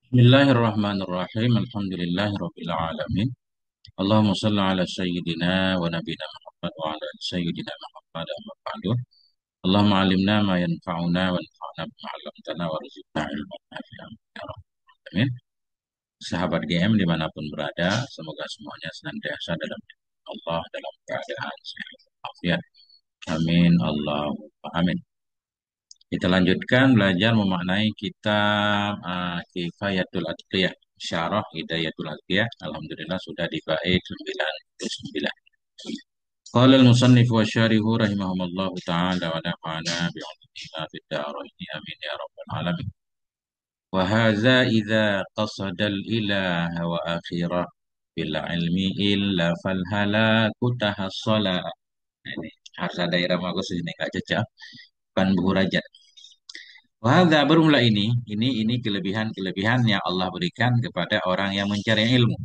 Bismillahirrahmanirrahim. Alhamdulillahirabbil alamin. Allahumma shalli ala sayyidina wa nabiyina Muhammad wa ala ali sayyidina Muhammad amma ba'du. Allahumma alimna ma yanfa'una wa anfa'na bima 'allamtana warzuqna ilman nafi'an ya rabbal alamin. Sahabat GM dimanapun berada, semoga semuanya senantiasa dalam lindungan Allah dalam keadaan sehat walafiat. Amin Allahumma amin. Kita lanjutkan belajar memaknai kitab Kifayatul Atqiyah, Syarah Hidayatul Atqiyah. Alhamdulillah sudah di bait 99. Qala al-musannif wa syarihu rahimahumullah ta'ala wa nafa'ana bi'ulumihima fid darain amin ya rabbal alamin. Wa hadza idza qasada al-ilaha wa akhirah bil ilmi illa fal halaku tahassala. Ini harus ada irama khusus ini enggak cocok. Bukan buhurajat. Wahada bermula ini kelebihan-kelebihan yang Allah berikan kepada orang yang mencari ilmu.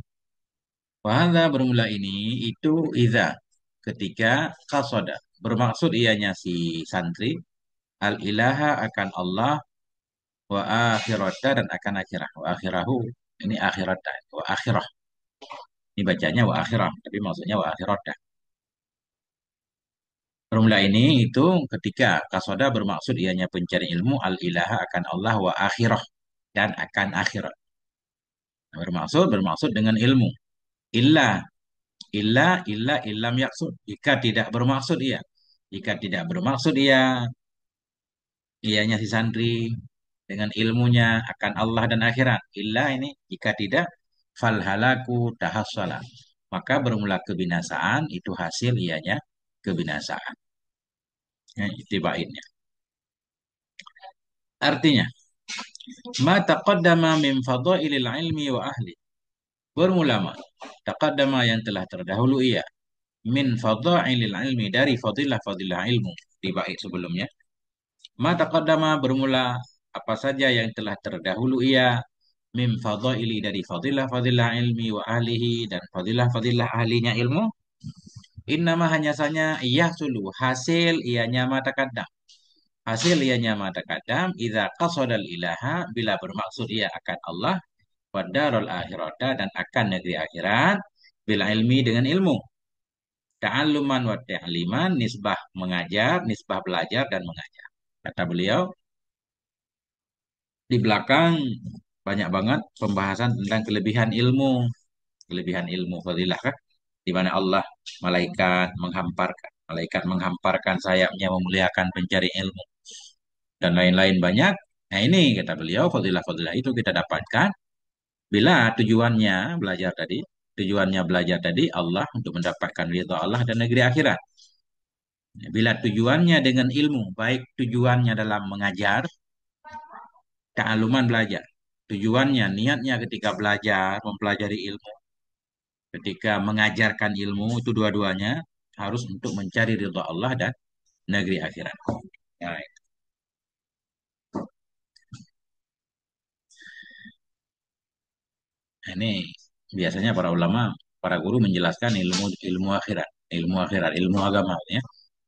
Wahada bermula ini itu iza ketika qasoda bermaksud ianya si santri al ilaha akan Allah wa akhirata dan akan akhirah wa akhirahu ini akhirata wa akhirah ini bacanya wa akhirah tapi maksudnya wa akhirata. Bermula ini itu ketika qasoda bermaksud ianya pencari ilmu al ilaha akan Allah wa akhirah dan akan akhirat. Bermaksud dengan ilmu. Illa, illa illam yaksud. Jika tidak bermaksud ia. Jika tidak bermaksud ia, ianya si santri dengan ilmunya akan Allah dan akhirat. Illa ini jika tidak fal halaku tahassala. Maka bermula kebinasaan itu hasil ianya kebinasaan. Ya, itibainnya. Artinya, ma taqaddama min fadailil ilmi wa ahli. Bermula ma taqaddama yang telah terdahulu ia min fadha'ilil ilmi dari fadilah-fadilah ilmu di bait sebelumnya. Ma taqaddama bermula apa saja yang telah terdahulu ia min fadha'ili dari fadilah-fadilah ilmi wa ahlihi dan fadilah-fadilah ahlinya ilmu. Innama hanya saja iya sulu hasil ianya ma taqaddam. Hasil ianya ma taqaddam idza qasadal ilaha bila bermaksud ia akan Allah wa darul akhirata dan akan negeri akhirat bila ilmi dengan ilmu. Ta'alluman wa ta'liman, nisbah mengajar, nisbah belajar dan mengajar. Kata beliau, di belakang banyak banget pembahasan tentang kelebihan ilmu fadilah kan, di mana Allah malaikat menghamparkan sayapnya memuliakan pencari ilmu dan lain-lain banyak. Nah ini kata beliau fadilah-fadilah itu kita dapatkan bila tujuannya belajar tadi Allah untuk mendapatkan ridha Allah dan negeri akhirat. Bila tujuannya dengan ilmu, baik tujuannya dalam mengajar, kealuman belajar. Tujuannya, niatnya ketika belajar, mempelajari ilmu, ketika mengajarkan ilmu, itu dua-duanya harus untuk mencari ridha Allah dan negeri akhirat. Nah, ini biasanya para ulama, para guru menjelaskan ilmu agama, ya.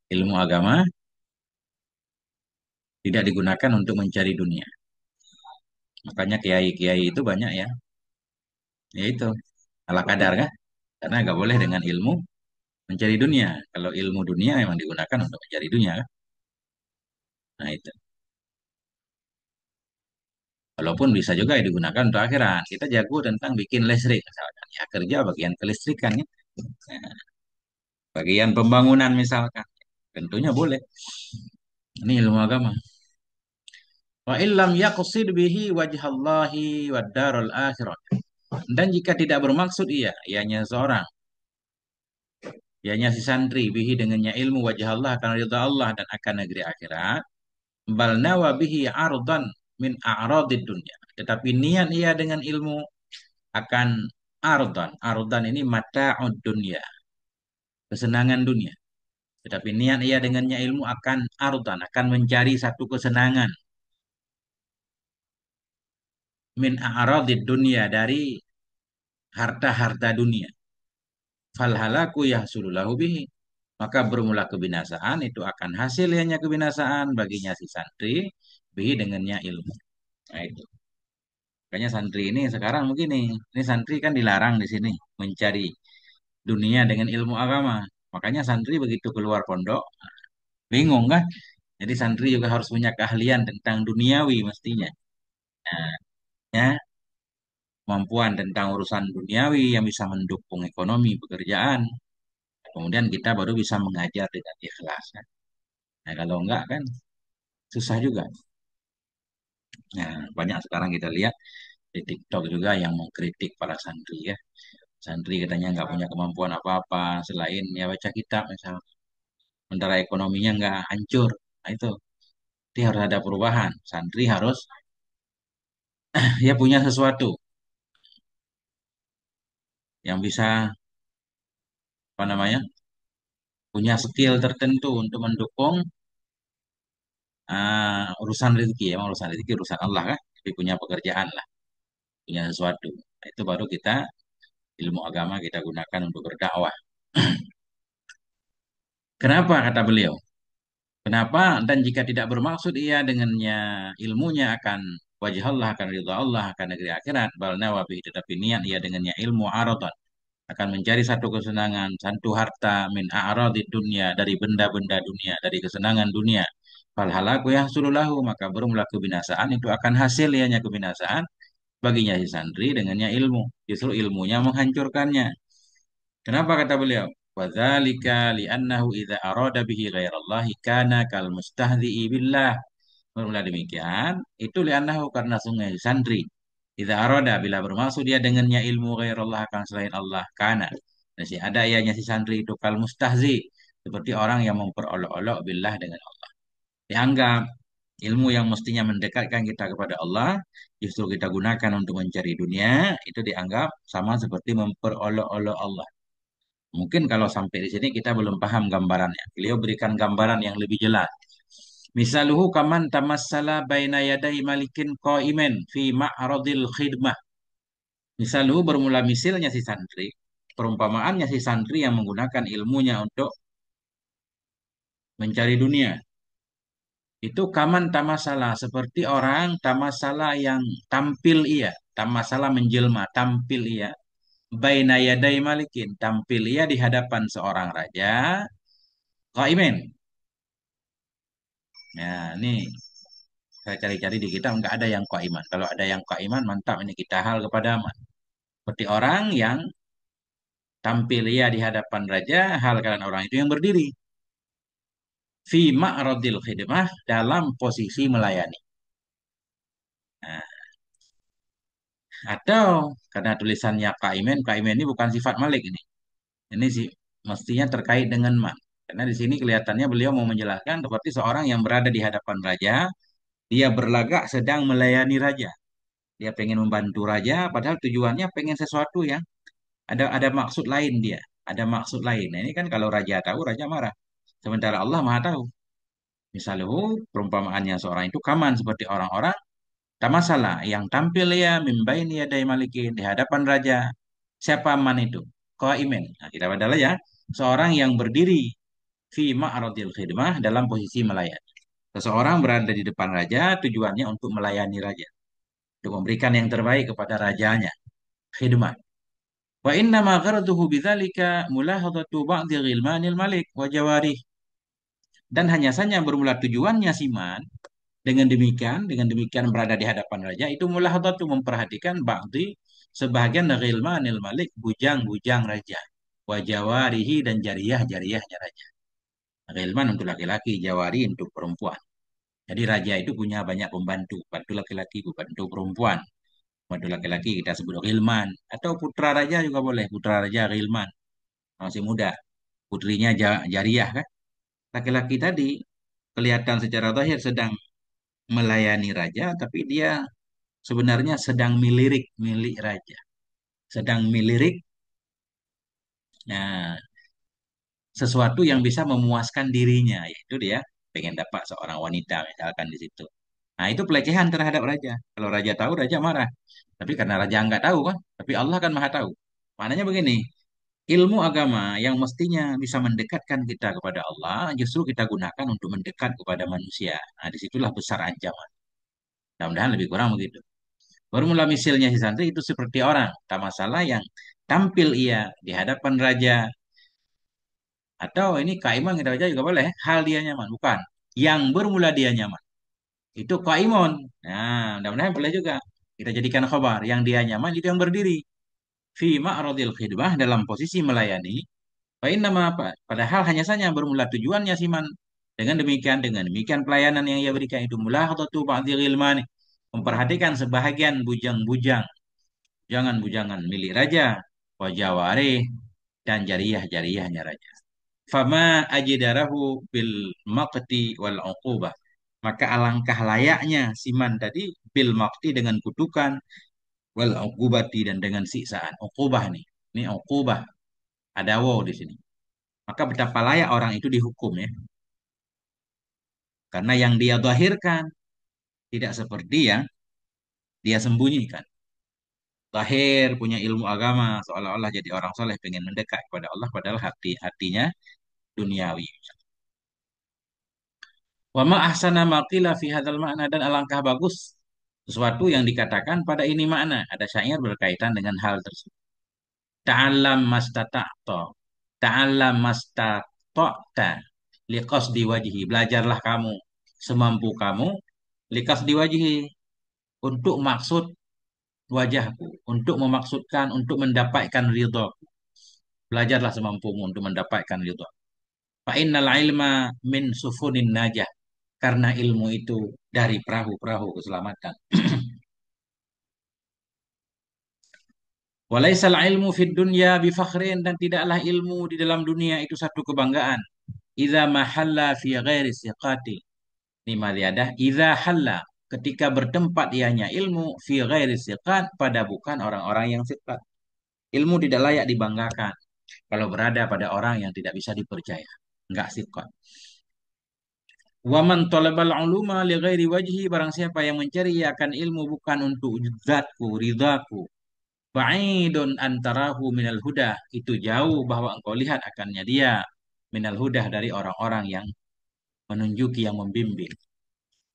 Ilmu agama tidak digunakan untuk mencari dunia. Makanya kiai-kiai itu banyak ya, yaitu ala kadar kan, karena nggak boleh dengan ilmu mencari dunia. Kalau ilmu dunia memang digunakan untuk mencari dunia kan. Nah itu. Walaupun bisa juga digunakan untuk akhirat. Kita jago tentang bikin listrik misalkan. Ya kerja bagian kelistrikan ya. Nah, bagian pembangunan misalkan. Tentunya boleh. Ini ilmu agama. Wa illam yaqsid bihi wajhallahi wad darul akhirat. Dan jika tidak bermaksud ianya seorang, ianya si santri bihi dengannya ilmu wajah Allah akan ridha Allah dan akan negeri akhirat. Bal nawa bihi ardan min a'radid dunya. Tetapi niat ia dengan ilmu akan ardan. Ardan ini mata'ud dunya, kesenangan dunia. Tetapi niat ia dengannya ilmu akan ardan, akan mencari satu kesenangan min a'radid dunya dari harta-harta dunia. Fal halaku yahsululahu bihi. Maka bermula kebinasaan itu akan hasilnya kebinasaan baginya si santri bihi dengannya ilmu. Nah itu. Makanya santri ini sekarang begini, ini santri kan dilarang di sini mencari dunia dengan ilmu agama. Makanya santri begitu keluar pondok, bingung kan? Jadi santri juga harus punya keahlian tentang duniawi mestinya. Nah, ya, kemampuan tentang urusan duniawi yang bisa mendukung ekonomi pekerjaan. Kemudian kita baru bisa mengajar dengan ikhlas. Kan? Nah, kalau enggak kan susah juga. Nah, banyak sekarang kita lihat di TikTok juga yang mengkritik para santri ya. Santri katanya nggak punya kemampuan apa-apa selain ya baca kitab misalnya. Sementara ekonominya nggak hancur. Nah, itu. Jadi harus ada perubahan. Santri harus ya punya sesuatu yang bisa apa namanya punya skill tertentu untuk mendukung urusan rezeki ya, emang urusan rezeki urusan Allah kan, tapi punya pekerjaan lah, punya sesuatu. Nah, itu baru kita ilmu agama kita gunakan untuk berdakwah. Kenapa kata beliau? Kenapa? Dan jika tidak bermaksud ia dengannya ilmunya akan wajah Allah, akan ridha Allah, akan negeri akhirat, bal nawabi tetapi niat ia dengannya ilmu aradan akan mencari satu kesenangan, satu harta min a'radi dunia dari benda-benda dunia, dari kesenangan dunia. Fal halaku yang sululahu maka bermula kebinasaan itu akan hasil ianya kebinasaan baginya si santri dengannya ilmu. Justru ilmunya menghancurkannya. Kenapa kata beliau? Wadzalika li'annahu idza arada bihi ghairallahi kana kal mustahzi'i billah. Bermula demikian, itu li'annahu karena sungai santri. Idza arada bila bermaksud dia dengannya ilmu ghairallah akan selain Allah kana. Dan si ada ianya si santri itu kal mustahzi seperti orang yang memperolok-olok billah dengan Allah. Dianggap ilmu yang mestinya mendekatkan kita kepada Allah justru kita gunakan untuk mencari dunia itu dianggap sama seperti memperolok-olok Allah. Mungkin kalau sampai di sini kita belum paham gambarannya. Beliau berikan gambaran yang lebih jelas. Misaluhu kaman tamassala baina yaday malikin qaimen fi ma'radil khidmah. Misaluhu bermula misilnya si santri. Perumpamaannya si santri yang menggunakan ilmunya untuk mencari dunia. Itu kaman tamasala. Seperti orang tamasala yang tampil ia. Tamasala menjelma, tampil ia. Baina yaday malikin. Tampil ia di hadapan seorang raja. Qaimen. Nah, ini saya cari-cari di kitab nggak ada yang qaiman. Kalau ada yang qaiman, mantap ini kita hal kepada aman. Seperti orang yang tampil ia di hadapan raja, hal kalian orang itu yang berdiri. Fi ma'radil khidmah dalam posisi melayani. Nah, atau karena tulisannya qaimen, qaimen ini bukan sifat malik ini. Ini sih mestinya terkait dengan man. Karena di sini kelihatannya beliau mau menjelaskan seperti seorang yang berada di hadapan raja, dia berlagak sedang melayani raja. Dia pengen membantu raja, padahal tujuannya pengen sesuatu yang ada maksud lain dia. Ada maksud lain. Nah, ini kan kalau raja tahu, raja marah. Sementara Allah Maha tahu. Misalnya, perumpamaannya seorang itu kaman seperti orang-orang tak masalah yang tampil ya mimbain ya dari malikin di hadapan raja. Siapa man itu? Qaimen. Nah, kita adalah ya seorang yang berdiri fi ma'radil khidmah dalam posisi melayani. Seseorang berada di depan raja tujuannya untuk melayani raja, untuk memberikan yang terbaik kepada rajanya, khidmah. Wa inna ma gharduhu bidzalika mulahadatu ba'di ghilmanil malik wa jawarih. Dan hanya saja bermula tujuannya Siman dengan demikian berada di hadapan raja itu mulahadatu memperhatikan ba'di sebagian ghilmanil malik bujang-bujang raja wa jawarihi dan jariyah-jariyahnya raja. Ghilman untuk laki-laki, jawari untuk perempuan. Jadi raja itu punya banyak pembantu, bantu laki-laki, bantu perempuan. Bantu laki-laki kita sebut ghilman atau putra raja juga boleh, putra raja ghilman masih muda, putrinya Jariyah kan. Laki-laki tadi kelihatan secara zahir sedang melayani raja, tapi dia sebenarnya sedang milirik milik raja. Sedang milirik nah, sesuatu yang bisa memuaskan dirinya, yaitu dia pengen dapat seorang wanita misalkan di situ. Nah, itu pelecehan terhadap raja. Kalau raja tahu, raja marah. Tapi karena raja nggak tahu kan, tapi Allah kan maha tahu. Maknanya begini, ilmu agama yang mestinya bisa mendekatkan kita kepada Allah, justru kita gunakan untuk mendekat kepada manusia. Nah, disitulah besar ancaman. Mudah-mudahan lebih kurang begitu. Bermula misilnya si santri itu seperti orang, tak masalah yang tampil ia di hadapan raja, atau ini kaiman kita baca juga boleh, hal dia nyaman, bukan. Yang bermula dia nyaman. Itu kaimun. Nah, mudah-mudahan boleh juga. Kita jadikan khobar. Yang dia nyaman itu yang berdiri. Fi ma'radil khidmah dalam posisi melayani. Nama padahal hanya saja bermula tujuannya siman. Dengan demikian pelayanan yang ia berikan itu mulahadatu ba'dil ilmani. Memperhatikan sebahagian bujang-bujang, jangan-bujangan milik raja, wajawari dan jariyah-jariyahnya raja. Fama ajidarahu bil maqti wal uqubah. Maka alangkah layaknya siman tadi bil maqti dengan kutukan, wal uqubati dan dengan siksaan. Uqubah nih. Ini uqubah. Ada waw di sini. Maka betapa layak orang itu dihukum ya. Karena yang dia zahirkan tidak seperti yang dia sembunyikan. Zahir punya ilmu agama seolah-olah jadi orang soleh pengen mendekat kepada Allah padahal hatinya duniawi. Wa ma ahsana ma qila fi hadzal makna dan alangkah bagus sesuatu yang dikatakan pada ini makna. Ada syair berkaitan dengan hal tersebut. Ta'allam mastata'ta. Ta'allam mastata'ta liqasdi wajhi. Belajarlah kamu semampu kamu liqasdi wajhi untuk maksud wajahku, untuk memaksudkan untuk mendapatkan ridho. Belajarlah semampumu untuk mendapatkan ridho. Fa innal ilma min sufunin najah. Karena ilmu itu dari perahu-perahu keselamatan. Walaisal ilmu fid dunya bifakhrin dan tidaklah ilmu di dalam dunia itu satu kebanggaan. Idza mahalla fi ghairi siqati. Ini maliadah. Idza halla ketika bertempat ianya ilmu fi ghairi siqat pada bukan orang-orang yang siqat. Ilmu tidak layak dibanggakan kalau berada pada orang yang tidak bisa dipercaya. Enggak siqat. Waman talabal uluma li ghairi wajhi barang siapa yang mencari akan ilmu bukan untuk zatku, ridhaku. Ba'idun antarahu minal huda. Itu jauh bahwa engkau lihat akannya dia minal huda dari orang-orang yang menunjuki, yang membimbing.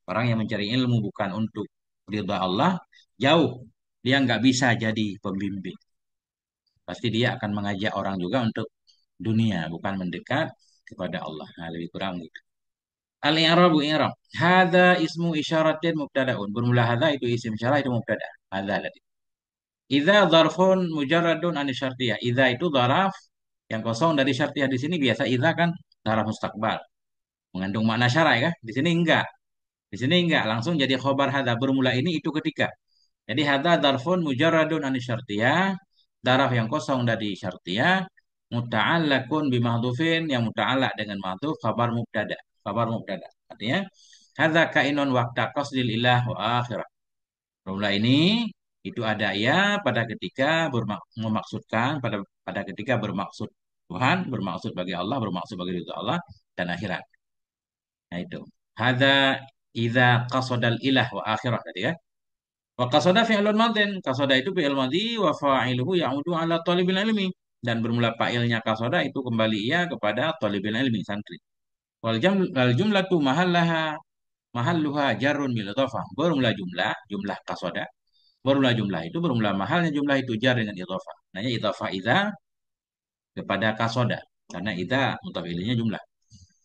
Orang yang mencari ilmu bukan untuk ridha Allah, jauh. Dia nggak bisa jadi pembimbing. Pasti dia akan mengajak orang juga untuk dunia, bukan mendekat kepada Allah. Nah, lebih kurang gitu. Al-i'rabu i'rab. Hadza ismu isyaratin mubtada'un. Bermula hadza itu isim isyarah itu mubtada. Hadza tadi. Idza dzarfun mujarradun an syartiyah. Idza itu dzaraf yang kosong dari syartiyah di sini biasa idza kan dzaraf mustaqbal. Mengandung makna syar'i kan? Di sini enggak. Di sini enggak, langsung jadi khobar hadza. Bermula ini itu ketika. Jadi hadza dzarfun mujarradun an syartiyah. Dzaraf yang kosong dari syartiyah. Muta'allaqun bimahdhufin yang muta'allaq dengan mahdhuf khabar mubtada. Khabar mubtada. Artinya hadza kainun waqta qasdil ilah wa akhirah. Formula ini itu ada ya pada ketika memaksudkan pada pada ketika bermaksud Tuhan, bermaksud bagi Allah, bermaksud bagi ridha Allah dan akhirat. Nah itu. Hadza idza qasadal ilah wa akhirah tadi ya. Wa qasada fi'lun madin. Qasada itu fi'il madhi wa fa'iluhu ya'udu ala talibil ilmi. Dan bermula fa'ilnya qasada itu kembali ia kepada talibil ilmi santri. Wal jumlatu mahallaha mahalluha jarun bil idhafah. Bermula jumlah qasada. Bermula jumlah itu bermula mahalnya jumlah itu jar dengan idhafah. Nanya idhafah idza kepada kasoda. Karena idza mudhaf ilainya jumlah.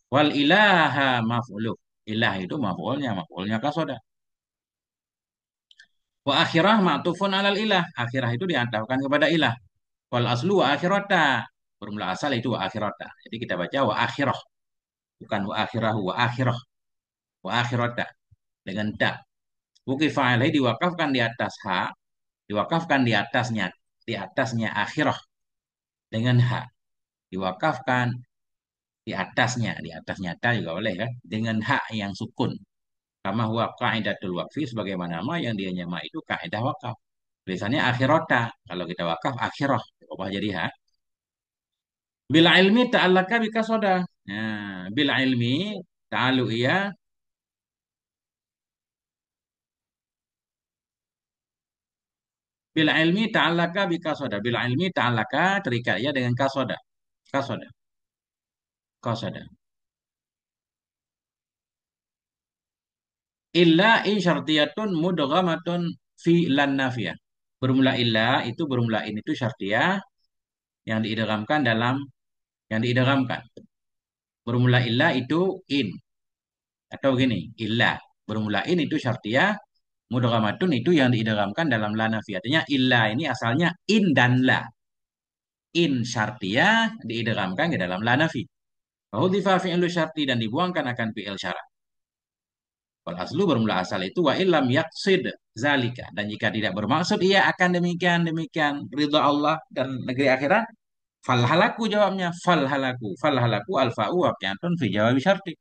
Wal ilaha maf'uluh. Ilah itu maf'ulnya kasoda. Wa akhirah ma'tufun alal ilah. Akhirah itu diantafkan kepada ilah. Wal aslu wa akhirata. Bermula asal itu wa akhirata. Jadi kita baca wa akhirah. Bukan wa akhirahu wa akhirah. Wa akhirata. Dengan ta. Wuqifa alaihi diwakafkan di atas ha. Diwakafkan di atasnya akhirah dengan ha diwakafkan di atasnya ta juga boleh kan dengan hak yang sukun kama huwa qaidatul waqfi sebagaimana nama yang dia nyama itu kaidah wakaf tulisannya akhirota kalau kita wakaf akhirah ubah jadi hak bila ilmi ta'allaka bika soda nah bila ilmi ta'alu iya bila ilmi ta'allaka bika soda bila ilmi ta'allaka terikat ya dengan kasoda kasoda kasoda illa in syartiyatun mudghamatun fi'lan nafiyah. Bermula illa itu bermula in itu syartiyah yang diidghamkan dalam yang diidghamkan. Bermula illa itu in atau gini, illa. Bermula in itu syartiyah, mudghamatun itu yang diidghamkan dalam la nafiyah. Artinya illa ini asalnya in dan la. In syartiyah diidghamkan ke dalam la nafi. Fahudzifa fi'lu syarti dan dibuangkan akan fi'il syarat. Wal aslu bermula asal itu wa illam yaqsid zalika, dan jika tidak bermaksud ia akan demikian demikian ridha Allah dan negeri akhirat, fal halaku jawabnya, fal halaku al fa'u waqi'atun fi jawab syarti.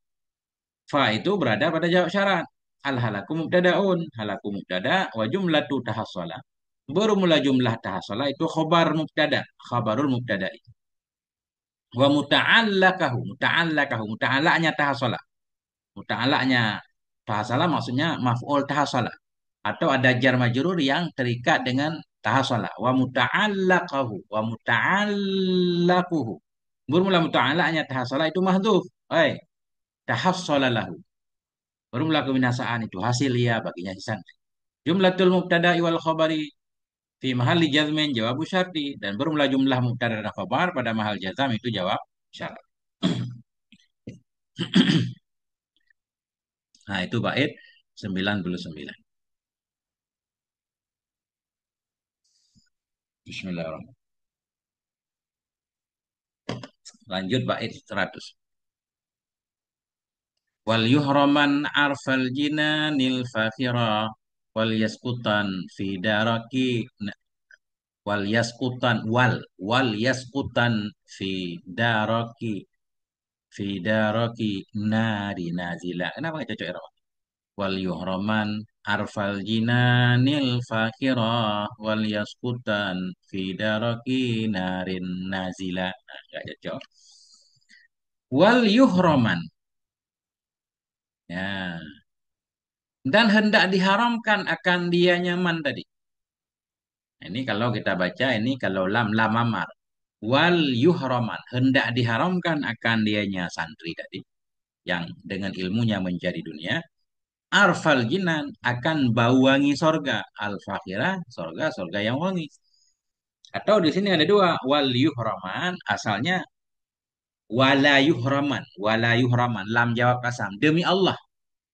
Fa itu berada pada jawab syarat. Al halaku mubtadaun, halaku mubtada wa jumlatu tahassala. Bermula jumlah tahassala itu khobar mubtada, khabarul mubtada. Wa muta'allaqahu, tahassala. Muta'allaqnya tahassala maksudnya maf'ul tahassala. Atau ada jar majrur yang terikat dengan tahassala. Wa muta'allaquhu. Bermula muta'allaqnya tahassala itu mahdzuf. Tahassala lahu. Bermula kebinasaan itu hasil ya baginya hisan. Jumlatul mubtada'i wal khabari fi mahalli jazmin jawabu syarti, dan bermula jumlah mubtada dan khabar pada mahal jazam itu jawab syarat. Nah, itu bait 99. Bismillahirrahmanirrahim. Lanjut bait 100. Wal yuhraman arfal jinanil fakhira wal yaskutan fi daraki wal yaskutan fi daraki nari nazila. Kenapa nggak cocok ya? Wal yuhraman arfal jinanil fakhira wal yaskutan fi daraki narin nazila. Nah, nggak cocok. Wal yuhraman, ya, dan hendak diharamkan akan dia nyaman tadi. Nah, ini kalau kita baca ini kalau lam amar. Wal yuhraman, hendak diharamkan akan dianya santri tadi yang dengan ilmunya menjadi dunia. Arfal jinan, akan bau wangi sorga. Al fakhirah, sorga yang wangi. Atau di sini ada dua. Wal yuhraman asalnya wala yuhraman, lam jawab kasam. Demi Allah,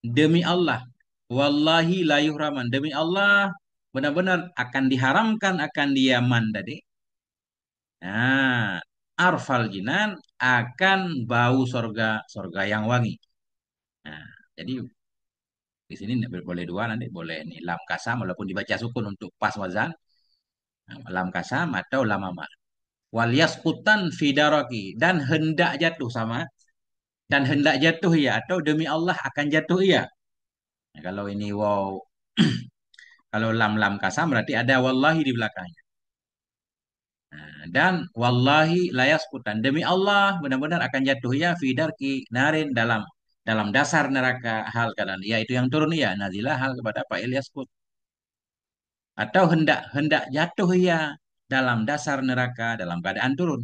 demi Allah. Wallahi la yuhraman, demi Allah benar-benar akan diharamkan akan dia man tadi. Nah, arfal jinan, akan bau sorga yang wangi. Nah, jadi di sini boleh dua, nanti boleh ini lam kasam walaupun dibaca sukun untuk pas wazan. Nah, lam kasam atau lam amar. Wal yasqutan fidaraki, dan hendak jatuh sama, dan hendak jatuh ya, atau demi Allah akan jatuh ya. Nah, kalau ini wow, kalau lam kasam berarti ada wallahi di belakangnya. Nah, dan wallahi layasqutan, demi Allah benar-benar akan jatuh ya fidarki narin, dalam dasar neraka, hal keadaan ya itu yang turun ya nazilah, hal kepada Pak Ilyas Kut. Atau hendak hendak jatuh ya dalam dasar neraka dalam keadaan turun.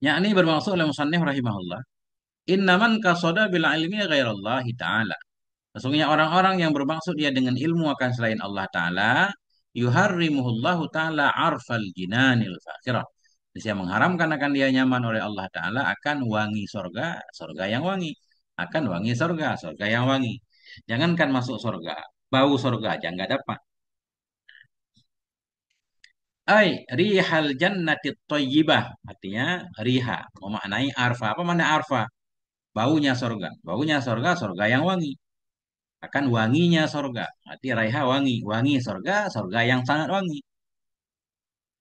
Yakni bermaksud oleh musannif rahimahullah, innaman qasoda bil ilmi ghairallahi ta'ala. Sesungguhnya orang-orang yang bermaksud dia dengan ilmu akan selain Allah Ta'ala, yuharrimuhullahu Ta'ala arfal jinanil fakhirah. Dia mengharamkan akan dia nyaman oleh Allah Ta'ala akan wangi sorga, sorga yang wangi. Akan wangi sorga, sorga yang wangi. Jangankan masuk sorga, bau sorga aja nggak dapat. Ay, rihal jannati thayyibah. Artinya riha, memaknai arfa. Apa mana arfa? Baunya sorga. Baunya sorga, sorga yang wangi. Akan wanginya sorga. Arti raiha wangi. Wangi sorga, sorga yang sangat wangi.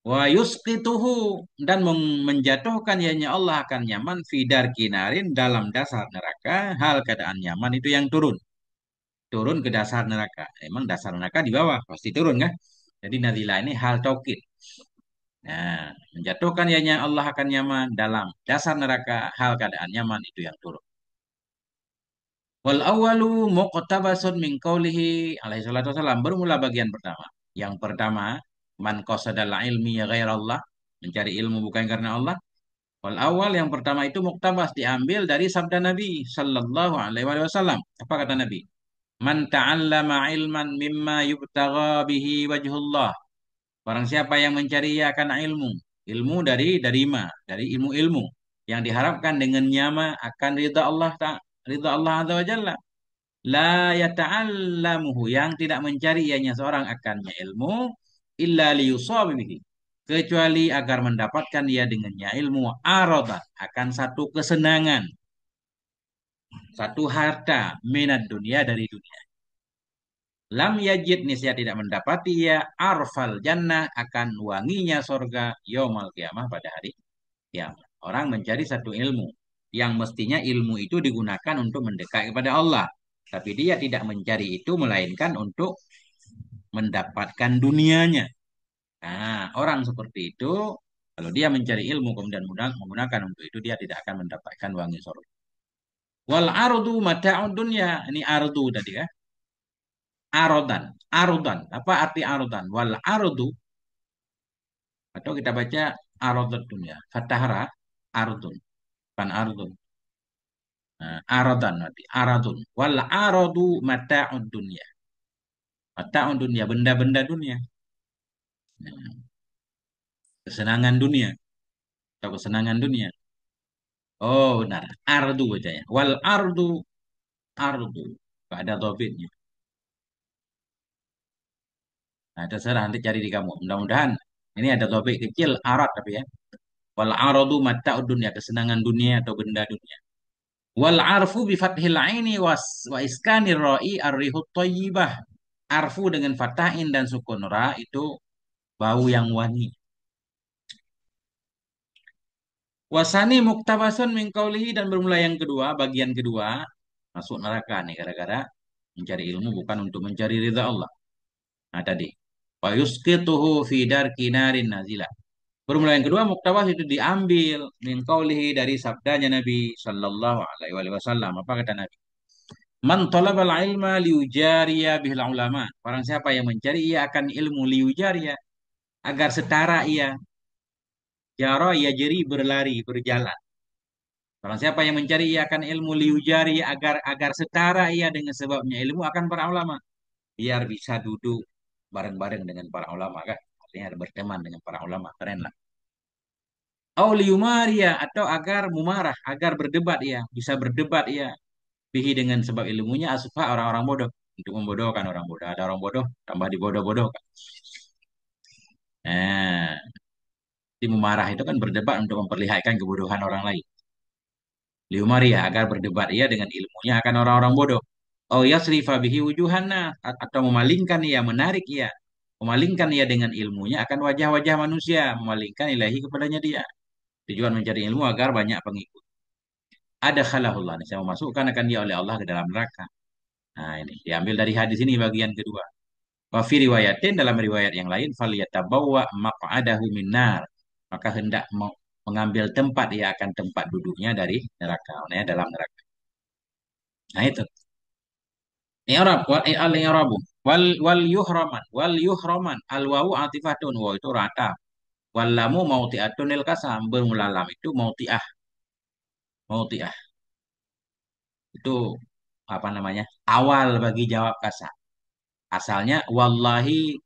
Wa yusqituhu, dan menjatuhkan ianya Allah akan nyaman fidar kinarin, dalam dasar neraka, hal keadaan nyaman itu yang turun. Turun ke dasar neraka. Emang dasar neraka di bawah, pasti turun kan? Jadi nadilah ini hal taukid. Nah, menjatuhkan ianya Allah akan nyaman dalam dasar neraka, hal keadaan nyaman itu yang turun. Wal awalu muqtabasun min qawlihi alaihi salatu wasallam. Bermula bagian pertama. Yang pertama, man qasadal ilmi ya ghairallah, mencari ilmu bukan karena Allah. Wal awal, yang pertama itu muktabas, diambil dari sabda Nabi sallallahu alaihi wasallam. Apa kata Nabi? Man ta'allama ilman mimma yubtagha bihi wajhullah. Barang siapa yang mencari ia akan ilmu. Ilmu dari ma, dari ilmu-ilmu yang diharapkan dengan nyama akan ridha Allah ridha Allah Azza wa Jalla. La yata'allamuhu yang tidak mencari ianya seorang akannya ilmu illa liyusabi bihi. Kecuali agar mendapatkan ia dengannya ilmu aradah akan satu kesenangan, satu harta minat dunia dari dunia. Lam yajid nisya tidak mendapati ia arfal jannah akan wanginya sorga yaumal kiamah pada hari kiamat. Orang mencari satu ilmu yang mestinya ilmu itu digunakan untuk mendekat kepada Allah. Tapi dia tidak mencari itu melainkan untuk mendapatkan dunianya. Nah, orang seperti itu kalau dia mencari ilmu kemudian menggunakan untuk itu dia tidak akan mendapatkan wangi sorga. Wal ardu mata'ud dunya. Ini ardu tadi ya. Arodan. Arodan. Apa arti arodan? Wal ardu atau kita baca arodat dunia. Fatahara ardun. Bukan ardun. Nah, aradan nanti. Aradun. Wal aradu mata'ud dunia. Mata'ud dunia. Benda-benda dunia. Nah, kesenangan dunia. Atau kesenangan dunia. Oh benar. Ardu bacanya. Wal ardu. Ardu. Gak ada topiknya. Nah, terserah nanti cari di kamu. Mudah-mudahan ini ada topik kecil arat tapi ya. Wal aradu mata'ud dunia. Kesenangan dunia atau benda dunia. Wal arfu bi fathil aini wa iskanir ra'i ar-rihut thayyibah. Arfu dengan fatahin dan sukun ra itu bau yang wangi. Wasani muktabasun min qaulihi dan bermula yang kedua, bagian kedua, masuk neraka nih gara-gara mencari ilmu bukan untuk mencari ridha Allah. Nah tadi, wa yusqituhu fi darki narin nazilah. Bermula yang kedua muktabas itu diambil min qaulihi dari sabdanya Nabi sallallahu alaihi wasallam. Apa kata Nabi? Man talabal ilma liujariya bihil ulama. Barang siapa yang mencari ia akan ilmu liujariya agar setara ia. Jara ia jeri berlari berjalan. Barang siapa yang mencari ia akan ilmu liujari agar agar setara ia dengan sebabnya ilmu akan para ulama. Biar bisa duduk bareng-bareng dengan para ulama kan. Artinya berteman dengan para ulama. Keren lah. Auliumaria atau agar mumarah, agar berdebat ia, bisa berdebat ia. Bihi dengan sebab ilmunya asfa orang-orang bodoh. Untuk membodohkan orang bodoh. Ada orang bodoh, tambah dibodoh-bodohkan. Nah, di memarah itu kan berdebat untuk memperlihatkan kebodohan orang lain. Liumaria agar berdebat ia dengan ilmunya akan orang-orang bodoh. Oh yasrifa bihi wujuhanna atau memalingkan ia, menarik ia, memalingkan ia dengan ilmunya akan wajah-wajah manusia, memalingkan ilahi kepadanya dia. Tujuan mencari ilmu agar banyak pengikut. Ada khalahullah, saya memasukkan akan dia oleh Allah ke dalam neraka. Nah ini diambil dari hadis ini bagian kedua. Wa fi riwayatin dalam riwayat yang lain falyatabawwa maq'adahu minnar. Maka hendak mengambil tempat ia akan tempat duduknya dari neraka, nah, dalam neraka. Nah itu. I'rab wal al i'rabu wal yuhraman al wawu atifatun wa itu rata wal lamu mauti'atun lil kasam bermula lam itu mauti'ah itu apa namanya awal bagi jawab kasam asalnya wallahi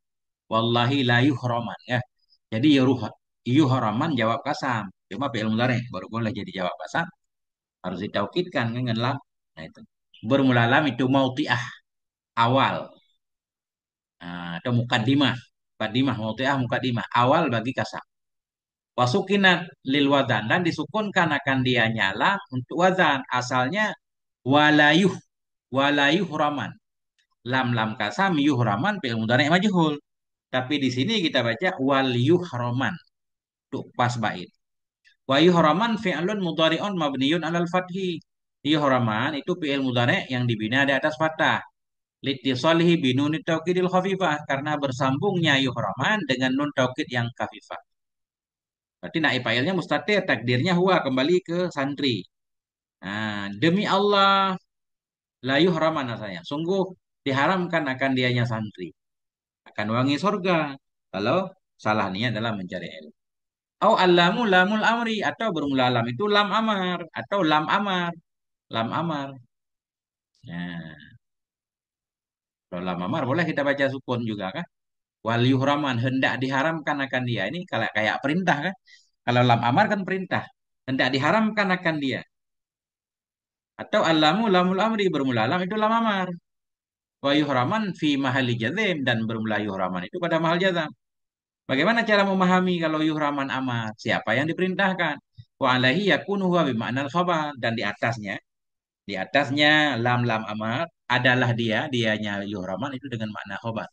la yuhraman ya jadi yuhraman jawab kasam cuma fi'il mudhari baru boleh jadi jawab kasam harus ditaukidkan dengan lam nah itu bermula lam itu mauti'ah awal. Nah, atau mukadimah mukadimah awal bagi kasam. Wasukinat lil wadan dan disukunkan akan dia nyala untuk wazan. Asalnya walayuh walayuh raman. Lam lam kasam yuhraman fi'il mudhari' majhul. Tapi di sini kita baca wal yuhraman untuk pas bait. Wa yuhraman fi'lun mudhari'un mabniyun 'alal fathi. Yuhraman itu fi'il mudhari' yang dibina di atas fathah. Litisalihi binuni taukidil khafifah karena bersambungnya yuhraman dengan nun taukid yang khafifah. Berarti naib fa'ilnya mustatir, takdirnya huwa kembali ke santri. Nah, demi Allah la yuhraman rasanya. Sungguh diharamkan akan dianya santri. Akan wangi surga kalau salah niat dalam mencari ilmu. Au allamu lamul amri atau bermula lam itu lam amar atau lam amar. Lam amar. Nah, Kalau lam amar boleh kita baca sukun juga kan? Wal yuhraman hendak diharamkan akan dia. Ini kalau kayak perintah kan? Kalau lam amar kan perintah. Hendak diharamkan akan dia. Atau alamu lamul amri bermula lam itu lam amar. Wa yuhraman fi mahali jazim dan bermula yuhraman itu pada mahal jazam. Bagaimana cara memahami kalau yuhraman amar? Siapa yang diperintahkan? Wa alaihi yakunu huwa bima'nal khabar dan di atasnya lam amar adalah dianya yuhraman itu dengan makna khobar.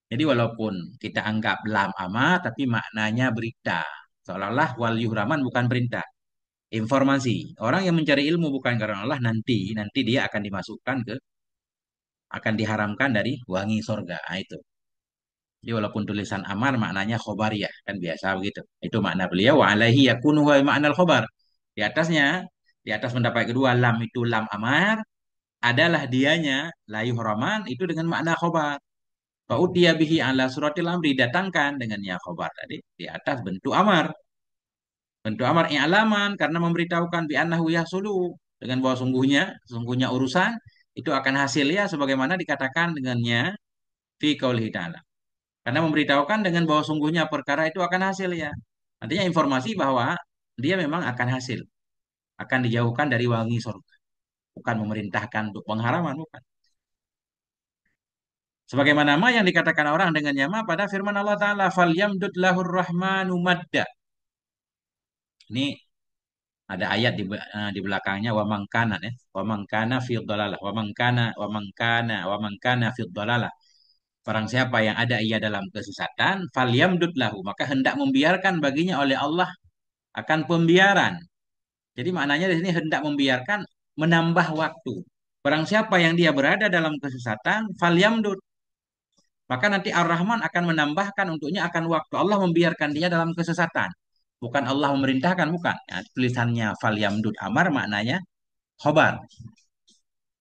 Jadi walaupun kita anggap lam amar tapi maknanya berita. Seolah-olah wal yuhraman bukan perintah. Informasi. Orang yang mencari ilmu bukan karena Allah nanti dia akan diharamkan dari wangi sorga. Nah, itu. Jadi walaupun tulisan amar maknanya khobariyah kan biasa begitu. Itu makna beliau wa alaihi yakunu wa ma'nal khobar. Di atasnya, di atas pendapat kedua lam itu lam amar adalah dianya layu haraman itu dengan makna khobar. Fa'utiya bihi ala suratil amri datangkan dengannya khobar tadi di atas bentuk amar. Bentuk amar i'laman karena memberitahukan bi annahu yahsulu dengan bahwa sungguhnya urusan itu akan hasil ya sebagaimana dikatakan dengannya fi qaulihi ta'ala. Karena memberitahukan dengan bahwa sungguhnya perkara itu akan hasil ya. Artinya informasi bahwa dia memang akan hasil, akan dijauhkan dari wangi surga. Bukan memerintahkan untuk pengharaman, bukan. Sebagaimana ma yang dikatakan orang dengan nyama pada firman Allah Ta'ala, "Falyamdud lahur rahmanu madda." Ini ada ayat di belakangnya wa mangkana ya. Wa mangkana fi dhalalah, wa mangkana fi dhalalah. Barang siapa yang ada ia dalam kesesatan, falyamdud lahu, maka hendak membiarkan baginya oleh Allah akan pembiaran. Jadi maknanya di sini hendak membiarkan menambah waktu. Barang siapa yang dia berada dalam kesesatan, falyamdud, maka nanti Ar-Rahman akan menambahkan untuknya akan waktu. Allah membiarkan dia dalam kesesatan. Bukan Allah memerintahkan, bukan. Ya, tulisannya falyamdud amar maknanya khobar.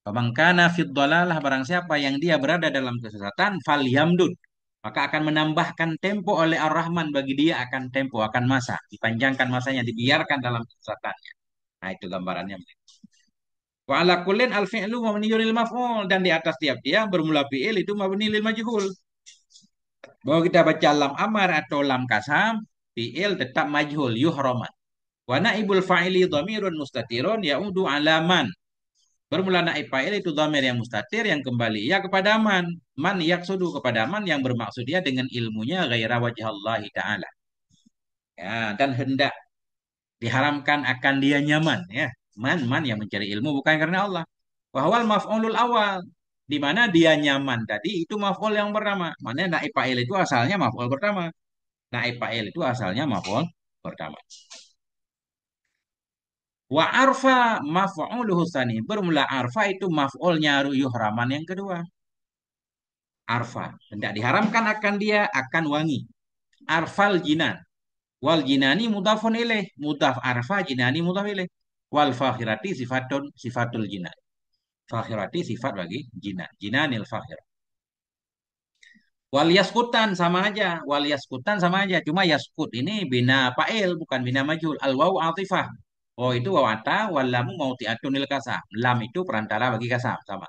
Pemangkana fid dhalalah barang siapa yang dia berada dalam kesesatan, falyamdud. Maka akan menambahkan tempo oleh Ar-Rahman bagi dia akan tempo, akan masa. Dipanjangkan masanya, dibiarkan dalam kesesatannya. Nah itu gambarannya. Wa ala kullin al fi'lu mabniyyun lil maf'ul dan di atas tiap dia bermula fi'il itu mabni lil majhul. Bahwa kita baca lam amar atau lam kasam, fi'il tetap majhul, yuhraman. Wa naibul fa'ili dhamirun mustatirun ya'udu ala man. Bermula naib fa'il itu dhamir yang mustatir yang kembali ya kepada man. Man yaksudu kepada man yang bermaksud dia dengan ilmunya ghaira wajhallahi ta'ala. Ya, dan hendak diharamkan akan dia nyaman ya. Man yang mencari ilmu bukan karena Allah. Wahwal maf'ulul awal di mana dia nyaman tadi itu maf'ul yang pertama. Mana naib fa'il itu asalnya maf'ul pertama. Naib fa'il itu asalnya maf'ul pertama. Wa arfa maf'uluhu tsani. Bermula arfa itu maf'ulnya yuhraman yang kedua. Arfa. Hendak diharamkan akan dia akan wangi. Arfal jinan. Wal jinani mudhafun ilaih. Mudhaf arfa jinani mudhaf ilaih. Wal fakhirati sifatul jinan. Fakhirati sifat bagi jinan. Jinanil fakhir. Wal yaskutan sama aja. Wal yaskutan sama aja. Cuma yaskut ini bina fa'il bukan bina majhul. Al waw atifah. Oh itu waw ata wal lamu mauti'atunil kasam. Lam itu perantara bagi kasam sama.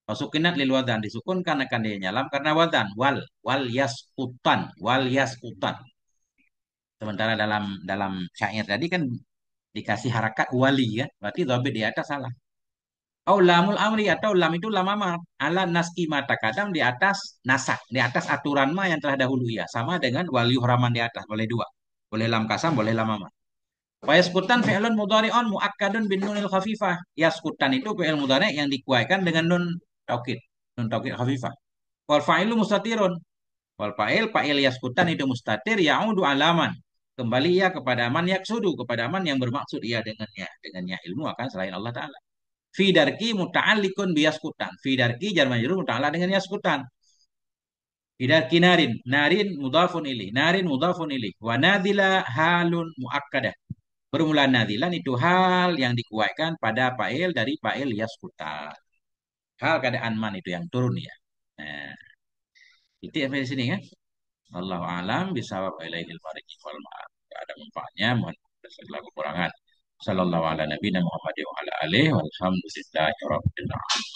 Masukinat lil wadan disukunkan akan dia nyalam karena wadan wal yaskutan. Sementara dalam dalam syair tadi kan dikasih harakat wali kan. Berarti dhabit di atas salah. Oh lamul amri atau lam itu lam amar. Ala naski mata kadang di atas nasak. Di atas aturan ma yang telah dahulu ya. Sama dengan wali huraman di atas. Boleh dua. Boleh lam kasam, boleh lam amar. Wa yaskutan fi'lun mudhari'un muakkadun bin nunil khafifah. Yaskutan itu fi'il mudhari' yang dikuaikan dengan nun taukid. Nun taukid khafifah. Wal fa'ilu mustatirun. Wal fa'il yaskutan itu mustatir ya'udu alaman. Kembali ia kepada man yaksudu. Kepada man yang bermaksud ia dengannya. Dengannya ilmu akan selain Allah Ta'ala. Fi darki muta'alliqun biyaskutan. Fi darki jar majrur muta'alliq dengan yaskutan. Fi darki narin mudhafun ilaih. Narin mudhafun ilaih. Wa nadila halun muakkadah. Bermula nadilan itu hal yang dikuatkan pada fa'il dari fa'il yaskutan. Hal keadaan man itu yang turun ya. Nah, itu sampai di sini kan. Allahu alam bisawab ilaihil marji wal ma'ad. Ada manfaatnya, mohon segala kekurangan. Sallallahu ala nabiyina Muhammad wa ala alihi walhamdulillahi rabbil alamin.